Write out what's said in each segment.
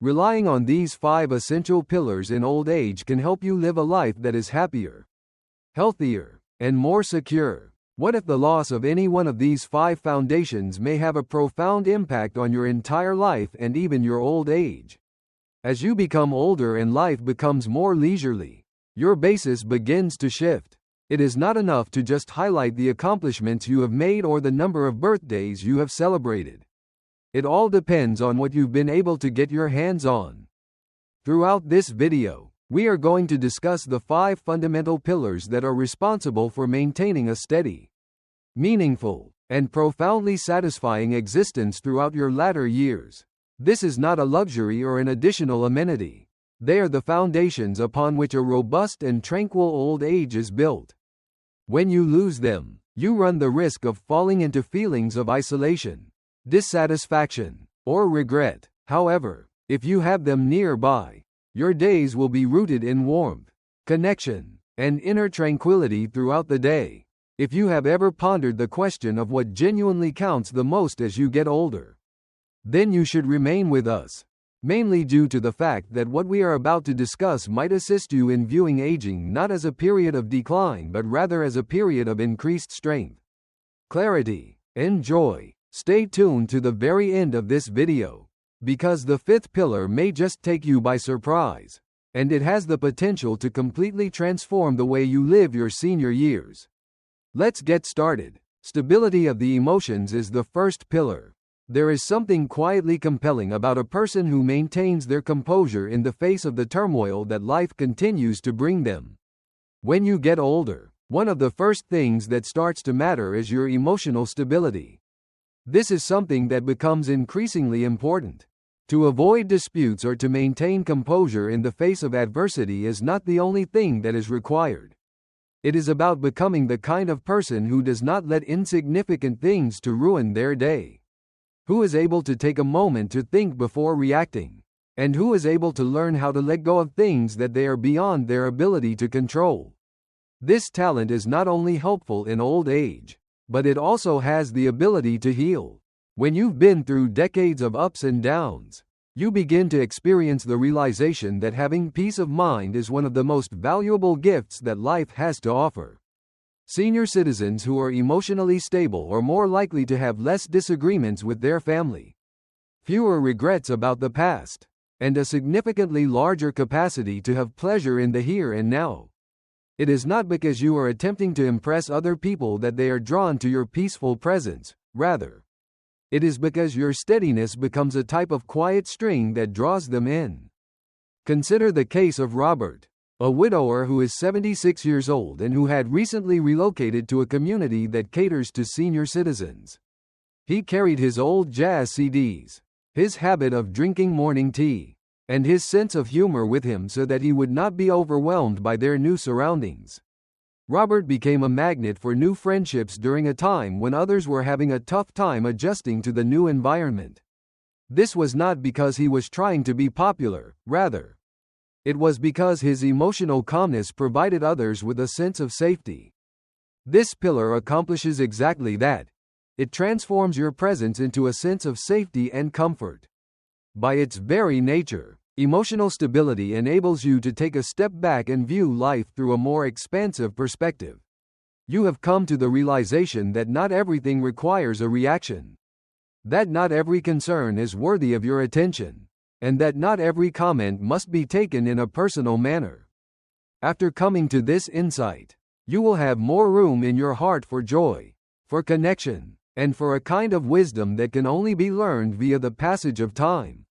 Relying on these 5 essential pillars in old age can help you live a life that is happier, healthier, and more secure. What if the loss of any one of these 5 foundations may have a profound impact on your entire life and even your old age? As you become older and life becomes more leisurely, your basis begins to shift. It is not enough to just highlight the accomplishments you have made or the number of birthdays you have celebrated. It all depends on what you've been able to get your hands on. Throughout this video, we are going to discuss the 5 fundamental pillars that are responsible for maintaining a steady, meaningful, and profoundly satisfying existence throughout your latter years. This is not a luxury or an additional amenity. They are the foundations upon which a robust and tranquil old age is built. When you lose them, you run the risk of falling into feelings of isolation, dissatisfaction, or regret. However, if you have them nearby, your days will be rooted in warmth, connection, and inner tranquility throughout the day. If you have ever pondered the question of what genuinely counts the most as you get older, then you should remain with us, mainly due to the fact that what we are about to discuss might assist you in viewing aging not as a period of decline but rather as a period of increased strength, clarity, and joy. Stay tuned to the very end of this video, because the 5th pillar may just take you by surprise, and it has the potential to completely transform the way you live your senior years. Let's get started. Stability of the emotions is the first pillar. There is something quietly compelling about a person who maintains their composure in the face of the turmoil that life continues to bring them. When you get older, one of the first things that starts to matter is your emotional stability. This is something that becomes increasingly important. To avoid disputes or to maintain composure in the face of adversity is not the only thing that is required. It is about becoming the kind of person who does not let insignificant things to ruin their day, who is able to take a moment to think before reacting, and who is able to learn how to let go of things that they are beyond their ability to control. This talent is not only helpful in old age, but it also has the ability to heal. When you've been through decades of ups and downs, you begin to experience the realization that having peace of mind is one of the most valuable gifts that life has to offer. Senior citizens who are emotionally stable are more likely to have less disagreements with their family, fewer regrets about the past, and a significantly larger capacity to have pleasure in the here and now. It is not because you are attempting to impress other people that they are drawn to your peaceful presence. Rather, it is because your steadiness becomes a type of quiet string that draws them in. Consider the case of Robert, a widower who is 76 years old and who had recently relocated to a community that caters to senior citizens. He carried his old jazz CDs, his habit of drinking morning tea, and his sense of humor with him so that he would not be overwhelmed by their new surroundings. Robert became a magnet for new friendships during a time when others were having a tough time adjusting to the new environment. This was not because he was trying to be popular, rather, it was because his emotional calmness provided others with a sense of safety. This pillar accomplishes exactly that. It transforms your presence into a sense of safety and comfort. By its very nature, emotional stability enables you to take a step back and view life through a more expansive perspective. You have come to the realization that not everything requires a reaction, that not every concern is worthy of your attention, and that not every comment must be taken in a personal manner. After coming to this insight, you will have more room in your heart for joy, for connection, and for a kind of wisdom that can only be learned via the passage of time.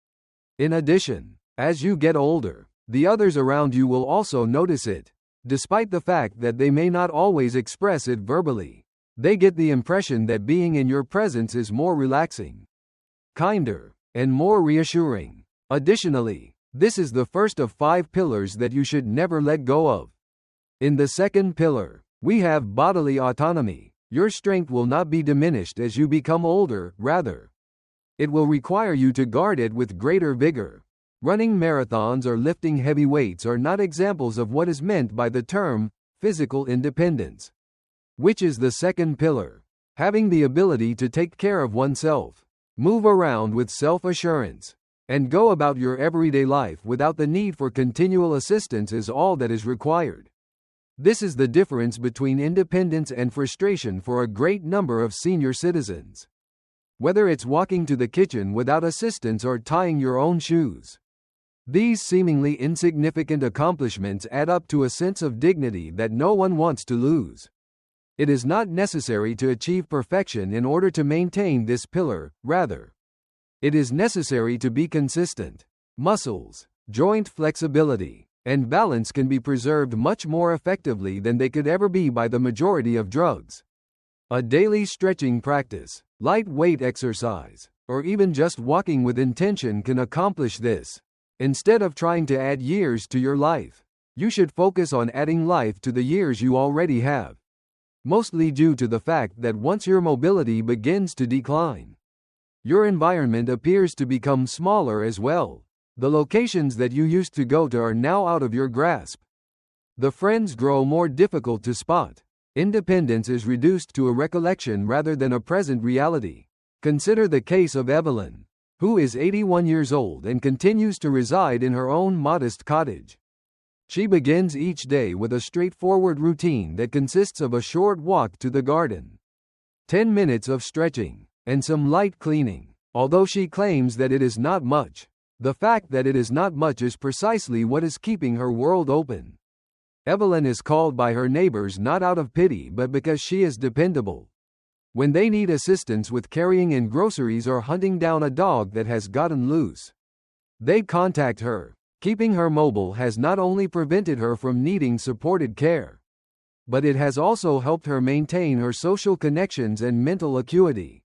In addition, as you get older, the others around you will also notice it. Despite the fact that they may not always express it verbally, they get the impression that being in your presence is more relaxing, kinder, and more reassuring. Additionally, this is the first of 5 pillars that you should never let go of. In the second pillar, we have bodily autonomy. Your strength will not be diminished as you become older, rather, it will require you to guard it with greater vigor. Running marathons or lifting heavy weights are not examples of what is meant by the term physical independence, which is the second pillar. Having the ability to take care of oneself, move around with self-assurance, and go about your everyday life without the need for continual assistance is all that is required. This is the difference between independence and frustration for a great number of senior citizens. Whether it's walking to the kitchen without assistance or tying your own shoes. These seemingly insignificant accomplishments add up to a sense of dignity that no one wants to lose. It is not necessary to achieve perfection in order to maintain this pillar, rather, it is necessary to be consistent. Muscles, joint flexibility, and balance can be preserved much more effectively than they could ever be by the majority of drugs. A daily stretching practice, light weight exercise, or even just walking with intention can accomplish this. Instead of trying to add years to your life, you should focus on adding life to the years you already have. Mostly due to the fact that once your mobility begins to decline, your environment appears to become smaller as well. The locations that you used to go to are now out of your grasp. The friends grow more difficult to spot. Independence is reduced to a recollection rather than a present reality. Consider the case of Evelyn, who is 81 years old and continues to reside in her own modest cottage. She begins each day with a straightforward routine that consists of a short walk to the garden, 10 minutes of stretching, and some light cleaning. Although she claims that it is not much, the fact that it is not much is precisely what is keeping her world open. Evelyn is called by her neighbors not out of pity but because she is dependable. When they need assistance with carrying in groceries or hunting down a dog that has gotten loose, they contact her. Keeping her mobile has not only prevented her from needing supported care, but it has also helped her maintain her social connections and mental acuity.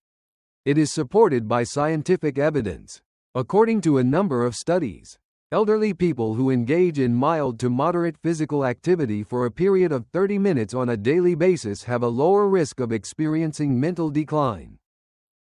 It is supported by scientific evidence. According to a number of studies, elderly people who engage in mild to moderate physical activity for a period of 30 minutes on a daily basis have a lower risk of experiencing mental decline,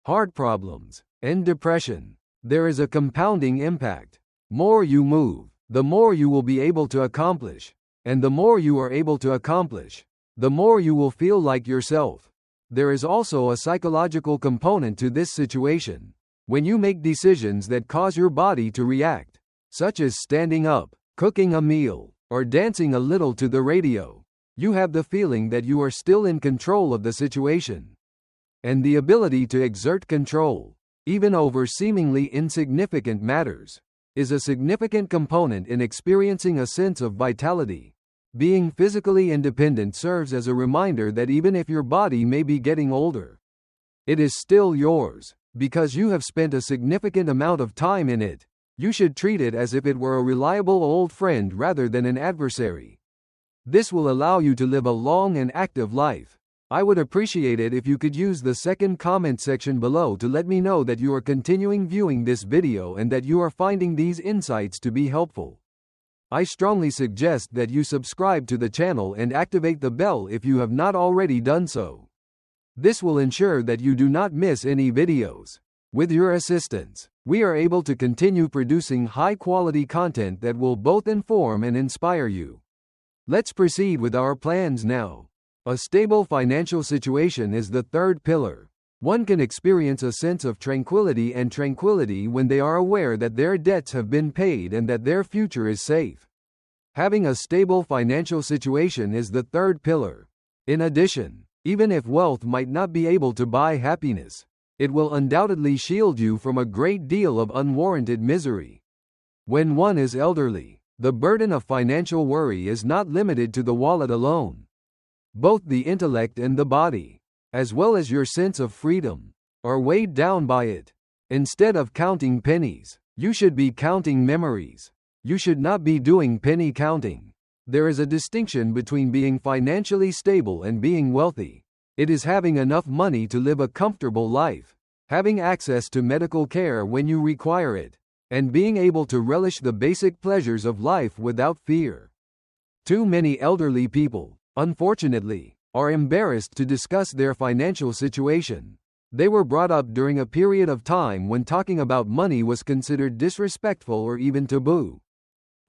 heart problems, and depression. There is a compounding impact. More you move, the more you will be able to accomplish, and the more you are able to accomplish, the more you will feel like yourself. There is also a psychological component to this situation. When you make decisions that cause your body to react, such as standing up, cooking a meal, or dancing a little to the radio, you have the feeling that you are still in control of the situation. And the ability to exert control, even over seemingly insignificant matters, is a significant component in experiencing a sense of vitality. Being physically independent serves as a reminder that even if your body may be getting older, it is still yours. Because you have spent a significant amount of time in it, you should treat it as if it were a reliable old friend rather than an adversary. This will allow you to live a long and active life. I would appreciate it if you could use the second comment section below to let me know that you are continuing viewing this video and that you are finding these insights to be helpful. I strongly suggest that you subscribe to the channel and activate the bell if you have not already done so. This will ensure that you do not miss any videos. With your assistance, we are able to continue producing high-quality content that will both inform and inspire you. Let's proceed with our plans now. A stable financial situation is the third pillar. One can experience a sense of tranquility when they are aware that their debts have been paid and that their future is safe. Having a stable financial situation is the third pillar. In addition, even if wealth might not be able to buy happiness, it will undoubtedly shield you from a great deal of unwarranted misery. When one is elderly, the burden of financial worry is not limited to the wallet alone. Both the intellect and the body, as well as your sense of freedom, are weighed down by it. Instead of counting pennies, you should be counting memories. You should not be doing penny counting. There is a distinction between being financially stable and being wealthy. It is having enough money to live a comfortable life, having access to medical care when you require it, and being able to relish the basic pleasures of life without fear. Too many elderly people, unfortunately, are embarrassed to discuss their financial situation. They were brought up during a period of time when talking about money was considered disrespectful or even taboo.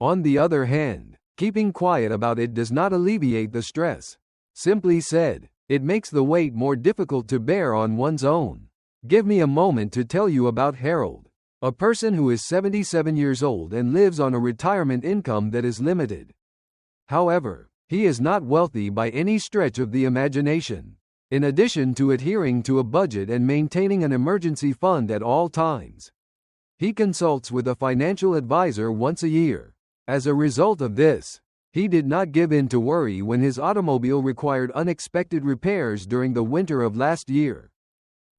On the other hand, keeping quiet about it does not alleviate the stress. Simply said, it makes the weight more difficult to bear on one's own. Give me a moment to tell you about Harold. A person who is 77 years old and lives on a retirement income that is limited. However, he is not wealthy by any stretch of the imagination. In addition to adhering to a budget and maintaining an emergency fund at all times, he consults with a financial advisor once a year. As a result of this, he did not give in to worry when his automobile required unexpected repairs during the winter of last year.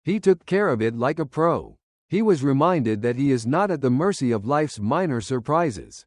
He took care of it like a pro. He was reminded that he is not at the mercy of life's minor surprises.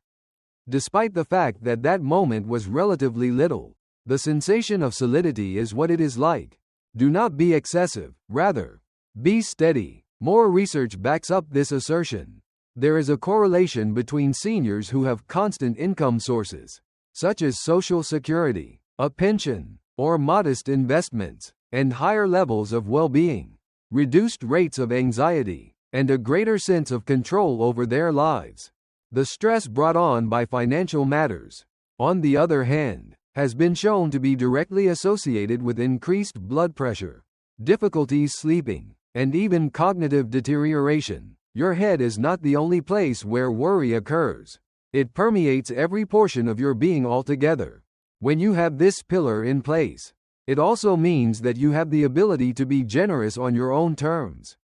Despite the fact that that moment was relatively little, the sensation of solidity is what it is like. Do not be excessive, rather, be steady. More research backs up this assertion. There is a correlation between seniors who have constant income sources, such as Social Security, a pension, or modest investments, and higher levels of well-being, reduced rates of anxiety, and a greater sense of control over their lives. The stress brought on by financial matters, on the other hand, has been shown to be directly associated with increased blood pressure, difficulties sleeping, and even cognitive deterioration. Your head is not the only place where worry occurs. It permeates every portion of your being altogether. When you have this pillar in place, it also means that you have the ability to be generous on your own terms.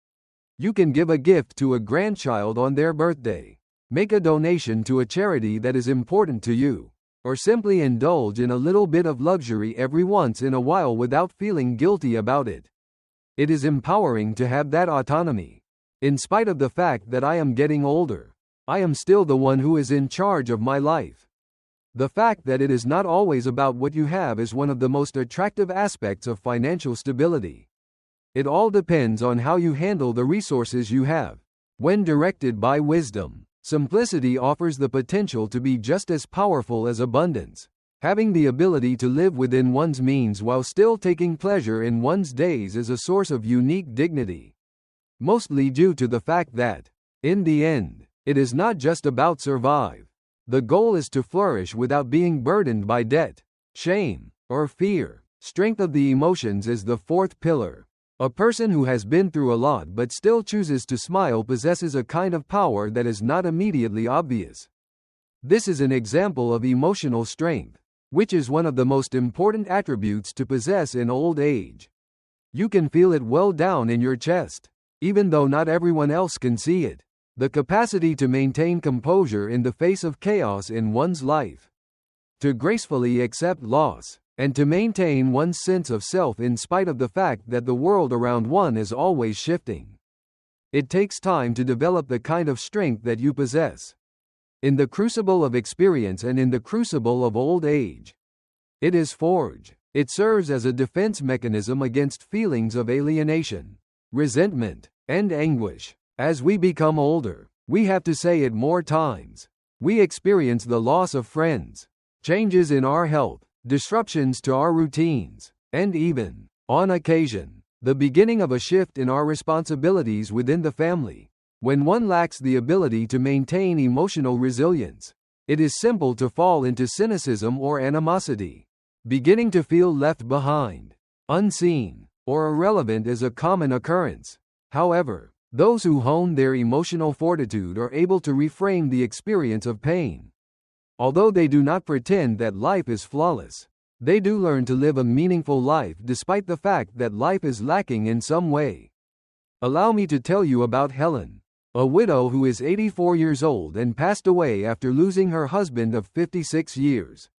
You can give a gift to a grandchild on their birthday, make a donation to a charity that is important to you, or simply indulge in a little bit of luxury every once in a while without feeling guilty about it. It is empowering to have that autonomy. In spite of the fact that I am getting older, I am still the one who is in charge of my life. The fact that it is not always about what you have is one of the most attractive aspects of financial stability. It all depends on how you handle the resources you have. When directed by wisdom, simplicity offers the potential to be just as powerful as abundance. Having the ability to live within one's means while still taking pleasure in one's days is a source of unique dignity. Mostly due to the fact that, in the end, it is not just about survive. The goal is to flourish without being burdened by debt, shame, or fear. Strength of the emotions is the fourth pillar. A person who has been through a lot but still chooses to smile possesses a kind of power that is not immediately obvious. This is an example of emotional strength, which is one of the most important attributes to possess in old age. You can feel it well down in your chest, even though not everyone else can see it. The capacity to maintain composure in the face of chaos in one's life, to gracefully accept loss, and to maintain one's sense of self in spite of the fact that the world around one is always shifting. It takes time to develop the kind of strength that you possess. In the crucible of experience and in the crucible of old age, it is forged. It serves as a defense mechanism against feelings of alienation, resentment, and anguish. As we become older, we have to say it more times. We experience the loss of friends, changes in our health, disruptions to our routines, and even, on occasion, the beginning of a shift in our responsibilities within the family. When one lacks the ability to maintain emotional resilience, it is simple to fall into cynicism or animosity. Beginning to feel left behind, unseen, or irrelevant is a common occurrence. However, those who hone their emotional fortitude are able to reframe the experience of pain. Although they do not pretend that life is flawless, they do learn to live a meaningful life despite the fact that life is lacking in some way. Allow me to tell you about Helen, a widow who is 84 years old and passed away after losing her husband of 56 years.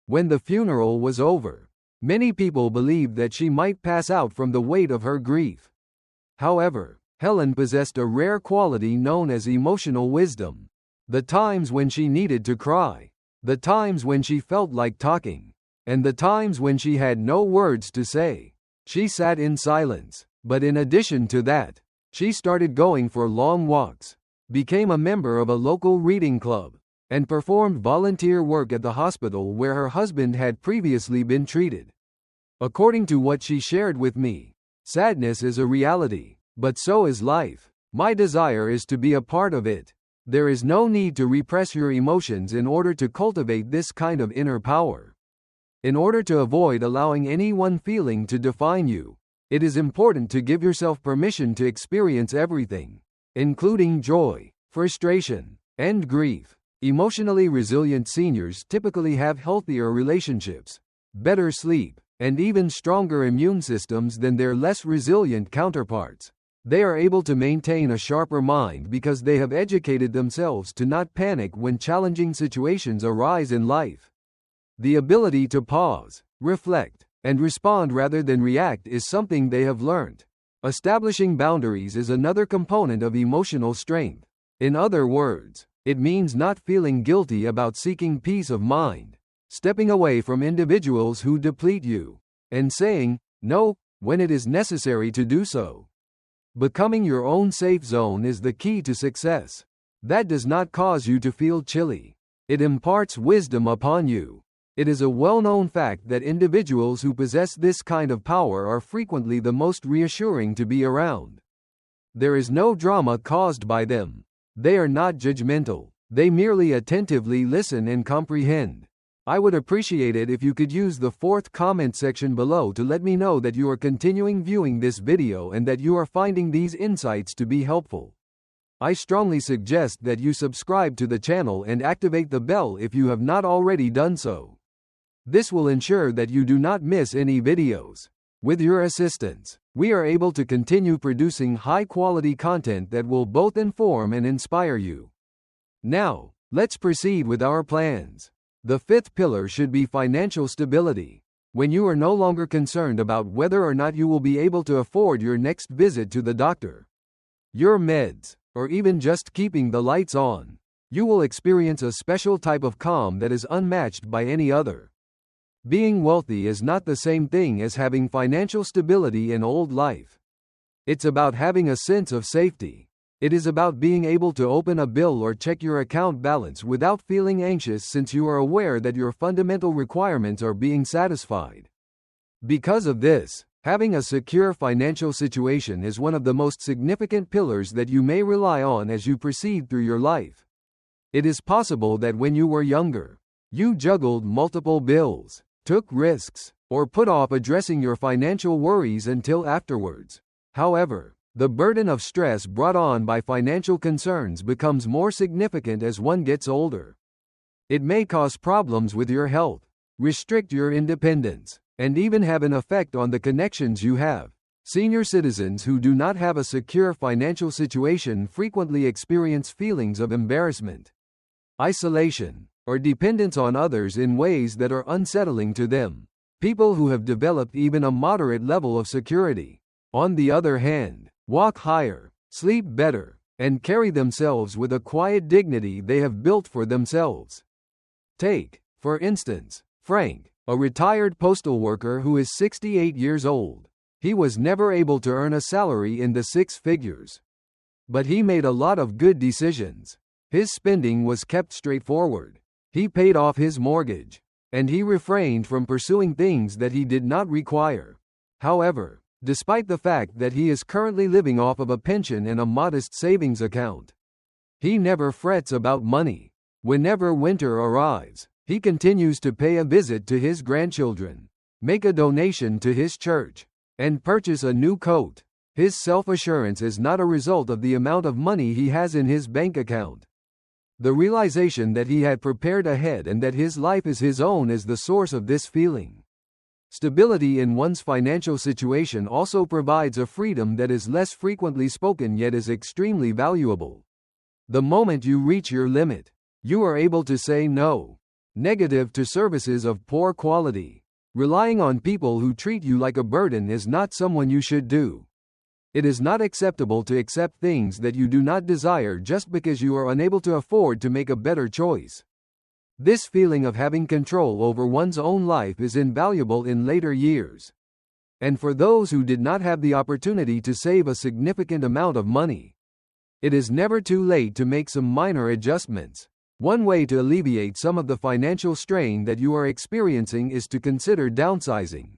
When the funeral was over, many people believed that she might pass out from the weight of her grief. However, Helen possessed a rare quality known as emotional wisdom. The times when she needed to cry, the times when she felt like talking, and the times when she had no words to say, she sat in silence. But in addition to that, she started going for long walks, became a member of a local reading club, and performed volunteer work at the hospital where her husband had previously been treated. According to what she shared with me, sadness is a reality, but so is life. My desire is to be a part of it. There is no need to repress your emotions in order to cultivate this kind of inner power. In order to avoid allowing any one feeling to define you, it is important to give yourself permission to experience everything, including joy, frustration, and grief. Emotionally resilient seniors typically have healthier relationships, better sleep, and even stronger immune systems than their less resilient counterparts. They are able to maintain a sharper mind because they have educated themselves to not panic when challenging situations arise in life. The ability to pause, reflect, and respond rather than react is something they have learned. Establishing boundaries is another component of emotional strength. In other words, it means not feeling guilty about seeking peace of mind, stepping away from individuals who deplete you, and saying no when it is necessary to do so. Becoming your own safe zone is the key to success. That does not cause you to feel chilly. It imparts wisdom upon you. It is a well-known fact that individuals who possess this kind of power are frequently the most reassuring to be around. There is no drama caused by them. They are not judgmental. They merely attentively listen and comprehend. I would appreciate it if you could use the fourth comment section below to let me know that you are continuing viewing this video and that you are finding these insights to be helpful. I strongly suggest that you subscribe to the channel and activate the bell if you have not already done so. This will ensure that you do not miss any videos. With your assistance, we are able to continue producing high-quality content that will both inform and inspire you. Now, let's proceed with our plans. The fifth pillar should be financial stability. When you are no longer concerned about whether or not you will be able to afford your next visit to the doctor, your meds, or even just keeping the lights on, you will experience a special type of calm that is unmatched by any other. Being wealthy is not the same thing as having financial stability in old life. It's about having a sense of safety. It is about being able to open a bill or check your account balance without feeling anxious since you are aware that your fundamental requirements are being satisfied. Because of this, having a secure financial situation is one of the most significant pillars that you may rely on as you proceed through your life. It is possible that when you were younger, you juggled multiple bills, took risks, or put off addressing your financial worries until afterwards. However, the burden of stress brought on by financial concerns becomes more significant as one gets older. It may cause problems with your health, restrict your independence, and even have an effect on the connections you have. Senior citizens who do not have a secure financial situation frequently experience feelings of embarrassment, isolation, or dependence on others in ways that are unsettling to them. People who have developed even a moderate level of security, on the other hand, walk higher, sleep better, and carry themselves with a quiet dignity they have built for themselves. Take, for instance, Frank, a retired postal worker who is 68 years old. He was never able to earn a salary in the six figures. But he made a lot of good decisions. His spending was kept straightforward. He paid off his mortgage, and he refrained from pursuing things that he did not require. However, despite the fact that he is currently living off of a pension and a modest savings account, he never frets about money. Whenever winter arrives, he continues to pay a visit to his grandchildren, make a donation to his church, and purchase a new coat. His self-assurance is not a result of the amount of money he has in his bank account. The realization that he had prepared ahead and that his life is his own is the source of this feeling. Stability in one's financial situation also provides a freedom that is less frequently spoken yet is extremely valuable. The moment you reach your limit, you are able to say no, negative to services of poor quality. Relying on people who treat you like a burden is not someone you should do. It is not acceptable to accept things that you do not desire just because you are unable to afford to make a better choice. This feeling of having control over one's own life is invaluable in later years. And for those who did not have the opportunity to save a significant amount of money, it is never too late to make some minor adjustments. One way to alleviate some of the financial strain that you are experiencing is to consider downsizing,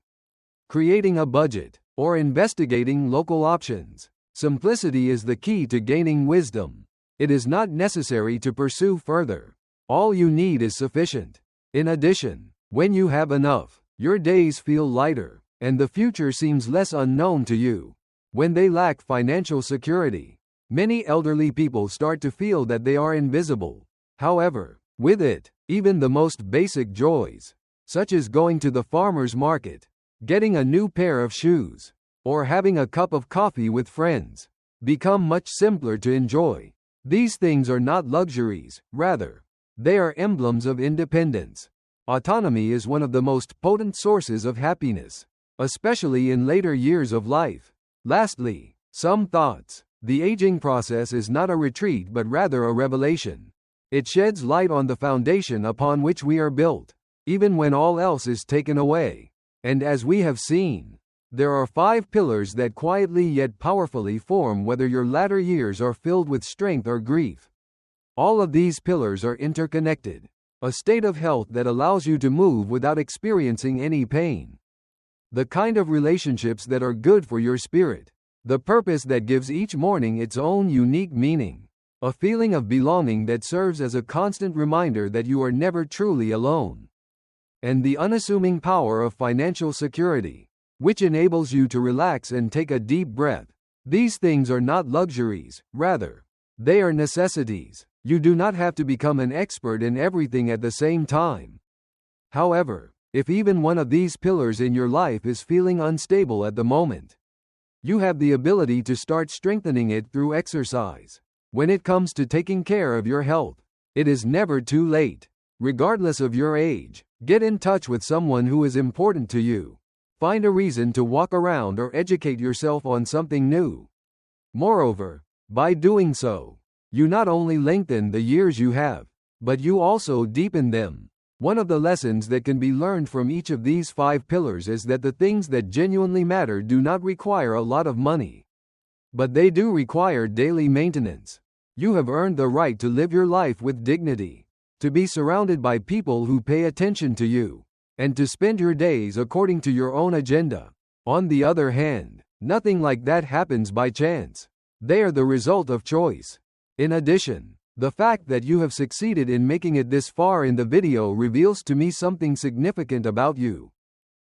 creating a budget, or investigating local options. Simplicity is the key to gaining wisdom. It is not necessary to pursue further. All you need is sufficient. In addition, when you have enough, your days feel lighter, and the future seems less unknown to you. When they lack financial security, Many elderly people start to feel that they are invisible. However, with it, even the most basic joys, such as going to the farmer's market, getting a new pair of shoes, or having a cup of coffee with friends, become much simpler to enjoy. These things are not luxuries, rather, they are emblems of independence. Autonomy is one of the most potent sources of happiness, especially in later years of life. Lastly, some thoughts. The aging process is not a retreat but rather a revelation. It sheds light on the foundation upon which we are built, even when all else is taken away. And as we have seen, there are 5 pillars that quietly yet powerfully form whether your latter years are filled with strength or grief. All of these pillars are interconnected, a state of health that allows you to move without experiencing any pain. The kind of relationships that are good for your spirit. The purpose that gives each morning its own unique meaning. A feeling of belonging that serves as a constant reminder that you are never truly alone. And the unassuming power of financial security, which enables you to relax and take a deep breath. These things are not luxuries, rather, they are necessities. You do not have to become an expert in everything at the same time. However, if even one of these pillars in your life is feeling unstable at the moment, you have the ability to start strengthening it through exercise. When it comes to taking care of your health, it is never too late. Regardless of your age, get in touch with someone who is important to you. Find a reason to walk around or educate yourself on something new. Moreover, by doing so, you not only lengthen the years you have, but you also deepen them. One of the lessons that can be learned from each of these 5 pillars is that the things that genuinely matter do not require a lot of money, but they do require daily maintenance. You have earned the right to live your life with dignity, to be surrounded by people who pay attention to you, and to spend your days according to your own agenda. On the other hand, nothing like that happens by chance. They are the result of choice. In addition, the fact that you have succeeded in making it this far in the video reveals to me something significant about you.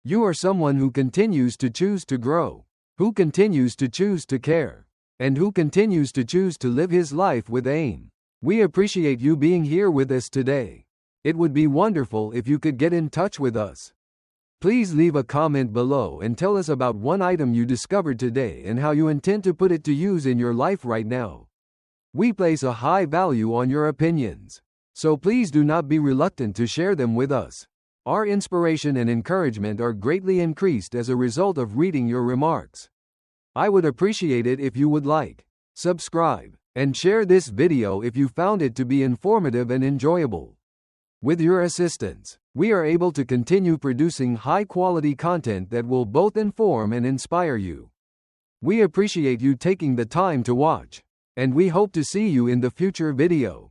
You are someone who continues to choose to grow, who continues to choose to care, and who continues to choose to live his life with aim. We appreciate you being here with us today. It would be wonderful if you could get in touch with us. Please leave a comment below and tell us about one item you discovered today and how you intend to put it to use in your life right now. We place a high value on your opinions, so please do not be reluctant to share them with us. Our inspiration and encouragement are greatly increased as a result of reading your remarks. I would appreciate it if you would like, subscribe, and share this video if you found it to be informative and enjoyable. With your assistance, we are able to continue producing high-quality content that will both inform and inspire you. We appreciate you taking the time to watch, and we hope to see you in the future video.